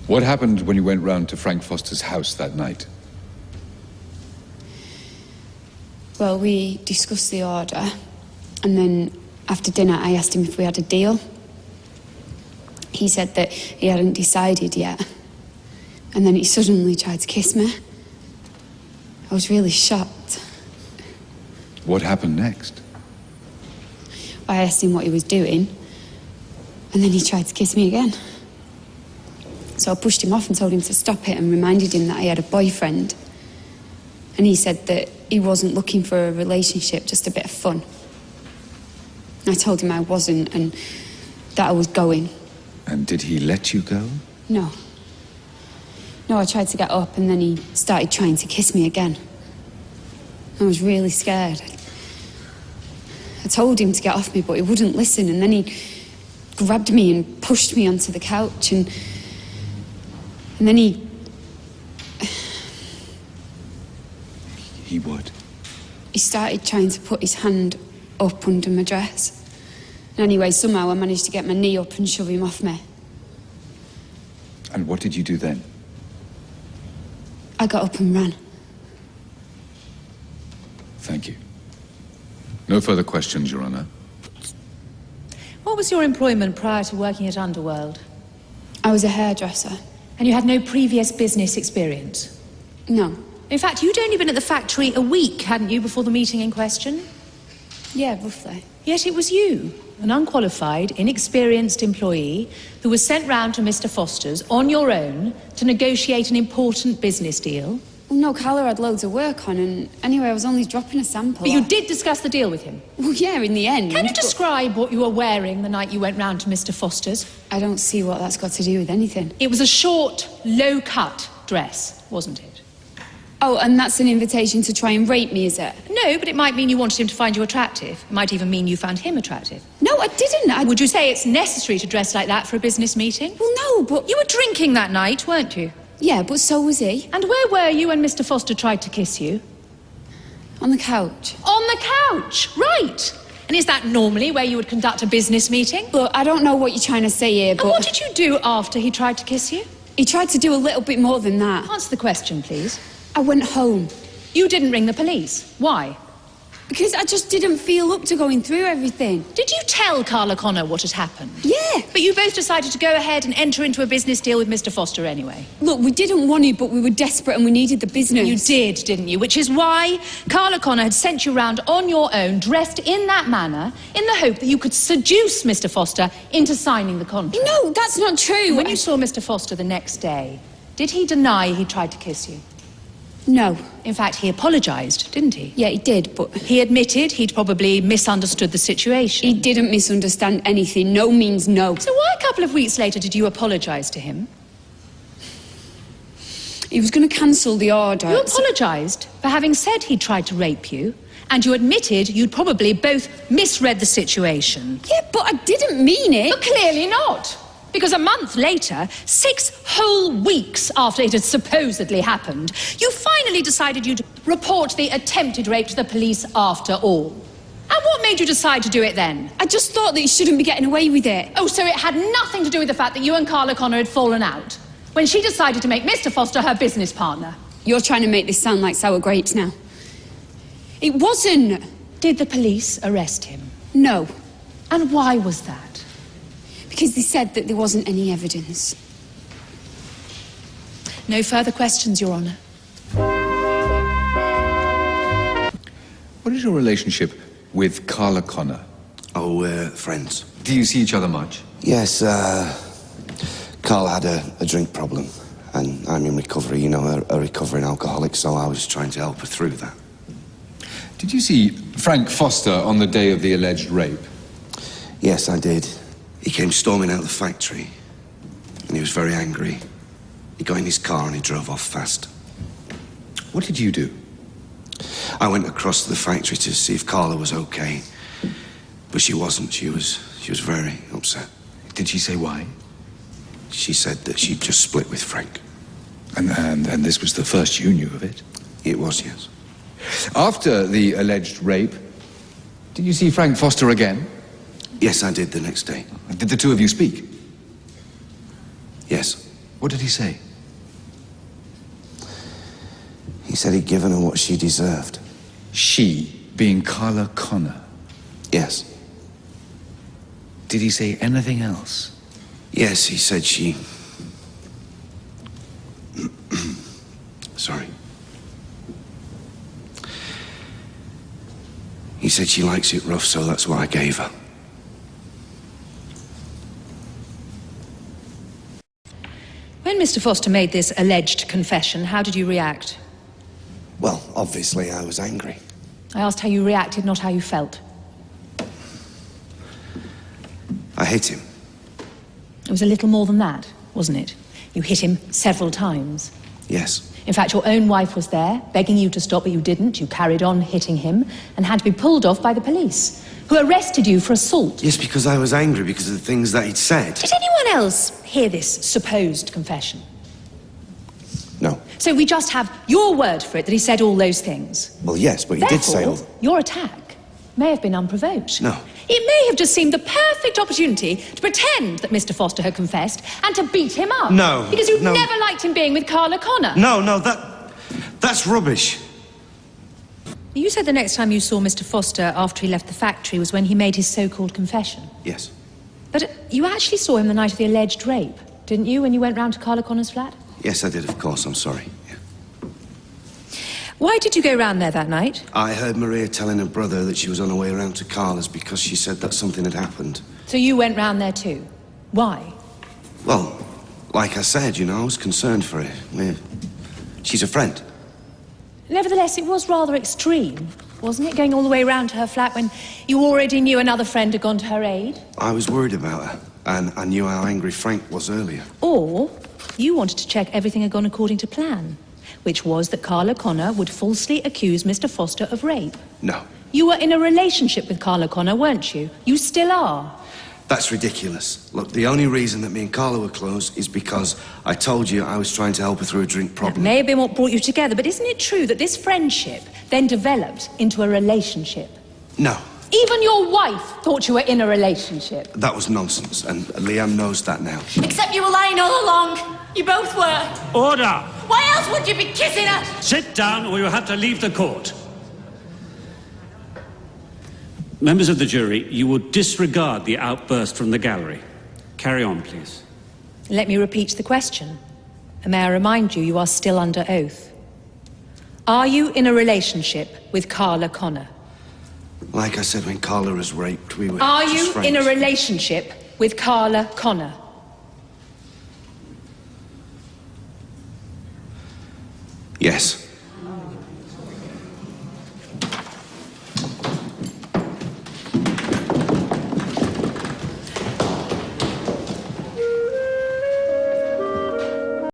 What happened when you went round to Frank Foster's house that night? Well, we discussed the order, and then after dinner I asked him if we had a deal. He said that he hadn't decided yet, and then he suddenly tried to kiss me. I was really shocked. What happened next? I asked him what he was doing, and then he tried to kiss me again. So I pushed him off and told him to stop it and reminded him that I had a boyfriend. And he said that he wasn't looking for a relationship, just a bit of fun. I told him I wasn't and that I was going. And did he let you go? No. No, I tried to get up and then he started trying to kiss me again. I was really scared. I told him to get off me, but he wouldn't listen, and then he grabbed me and pushed me onto the couch, and then he... He would? He started trying to put his hand up under my dress. And anyway, somehow I managed to get my knee up and shove him off me. And what did you do then? I got up and ran. Thank you. No further questions, Your Honour. What was your employment prior to working at Underworld? I was a hairdresser. And you had no previous business experience? No. In fact, you'd only been at the factory a week, hadn't you, before the meeting in question? Yeah, roughly. Yet it was you, an unqualified, inexperienced employee, who was sent round to Mr. Foster's on your own to negotiate an important business deal. Well, no, Carla had loads of work on, and anyway, I was only dropping a sample. But you did discuss the deal with him? Well, yeah, in the end. Can you describe what you were wearing the night you went round to Mr. Foster's? I don't see what that's got to do with anything. It was a short, low-cut dress, wasn't it? Oh, and that's an invitation to try and rape me, is it? No, but it might mean you wanted him to find you attractive. It might even mean you found him attractive. No, I didn't. Would you say it's necessary to dress like that for a business meeting? Well, no, but... You were drinking that night, weren't you? Yeah, but so was he. And where were you when Mr. Foster tried to kiss you? On the couch. On the couch, right. And is that normally where you would conduct a business meeting? Look, I don't know what you're trying to say here, but... And what did you do after he tried to kiss you? He tried to do a little bit more than that. Answer the question, please. I went home. You didn't ring the police. Why? Because I just didn't feel up to going through everything. Did you tell Carla Connor what had happened? Yeah. But you both decided to go ahead and enter into a business deal with Mr. Foster anyway. Look, we didn't want it, but we were desperate and we needed the business. You did, didn't you? Which is why Carla Connor had sent you round on your own, dressed in that manner, in the hope that you could seduce Mr. Foster into signing the contract. No, that's not true. When you saw Mr. Foster the next day, did he deny he tried to kiss you? No. In fact, he apologised, didn't he? Yeah, he did, but... He admitted he'd probably misunderstood the situation. He didn't misunderstand anything. No means no. So why a couple of weeks later did you apologise to him? He was going to cancel the order. You apologised for having said he'd tried to rape you, and you admitted you'd probably both misread the situation. Yeah, but I didn't mean it. But clearly not. Because a month later, 6 whole weeks after it had supposedly happened, you finally decided you'd report the attempted rape to the police after all. And what made you decide to do it then? I just thought that he shouldn't be getting away with it. Oh, so it had nothing to do with the fact that you and Carla Connor had fallen out, when she decided to make Mr. Foster her business partner? You're trying to make this sound like sour grapes now. It wasn't. Did the police arrest him? No. And why was that? Because they said that there wasn't any evidence. No further questions, Your Honour. What is your relationship with Carla Connor? Oh, we're friends. Do you see each other much? Yes, Carla had a drink problem, and I'm in recovery, you know, a recovering alcoholic, so I was trying to help her through that. Did you see Frank Foster on the day of the alleged rape? Yes, I did. He came storming out of the factory, and he was very angry. He got in his car and he drove off fast. What did you do? I went across to the factory to see if Carla was okay, but she wasn't. She was very upset. Did she say why? She said that she'd just split with Frank. And this was the first you knew of it? It was, yes. After the alleged rape, did you see Frank Foster again? Yes, I did the next day. Did the two of you speak? Yes. What did he say? He said he'd given her what she deserved. She being Carla Connor. Yes. Did he say anything else? Yes, he said she... Sorry. He said she likes it rough, so that's what I gave her. When Mr. Foster made this alleged confession, how did you react? Well, obviously I was angry. I asked how you reacted, not how you felt. I hit him. It was a little more than that, wasn't it? You hit him several times. Yes. In fact, your own wife was there, begging you to stop, but you didn't. You carried on hitting him and had to be pulled off by the police, who arrested you for assault. Yes, because I was angry because of the things that he'd said. Did anyone else hear this supposed confession? No. So we just have your word for it that he said all those things? Well, yes, but he did say all... Therefore, your attack may have been unprovoked. No. It may have just seemed the perfect opportunity to pretend that Mr. Foster had confessed and to beat him up. No. Because you no. never liked him being with Carla Connor. No, that's rubbish. You said the next time you saw Mr. Foster after he left the factory was when he made his so-called confession. Yes. But you actually saw him the night of the alleged rape, didn't you, when you went round to Carla Connor's flat? Yes, I did, of course. I'm sorry. Yeah. Why did you go round there that night? I heard Maria telling her brother that she was on her way around to Carla's because she said that something had happened. So you went round there too? Why? Well, like I said, you know, I was concerned for her. She's a friend. Nevertheless, it was rather extreme, wasn't it, going all the way round to her flat when you already knew another friend had gone to her aid? I was worried about her, and I knew how angry Frank was earlier. Or you wanted to check everything had gone according to plan, which was that Carla Connor would falsely accuse Mr. Foster of rape. No. You were in a relationship with Carla Connor, weren't you? You still are. That's ridiculous. Look, the only reason that me and Carla were close is because I told you I was trying to help her through a drink problem. That may have been what brought you together, but isn't it true that this friendship then developed into a relationship? No. Even your wife thought you were in a relationship. That was nonsense, and Liam knows that now. Except you were lying all along. You both were. Order! Why else would you be kissing her? Sit down or you have to leave the court. Members of the jury, you will disregard the outburst from the gallery. Carry on, please. Let me repeat the question. And may I remind you, you are still under oath. Are you in a relationship with Carla Connor? Like I said, when Carla was raped, we were Are just you friends. in a relationship with Carla Connor? Yes.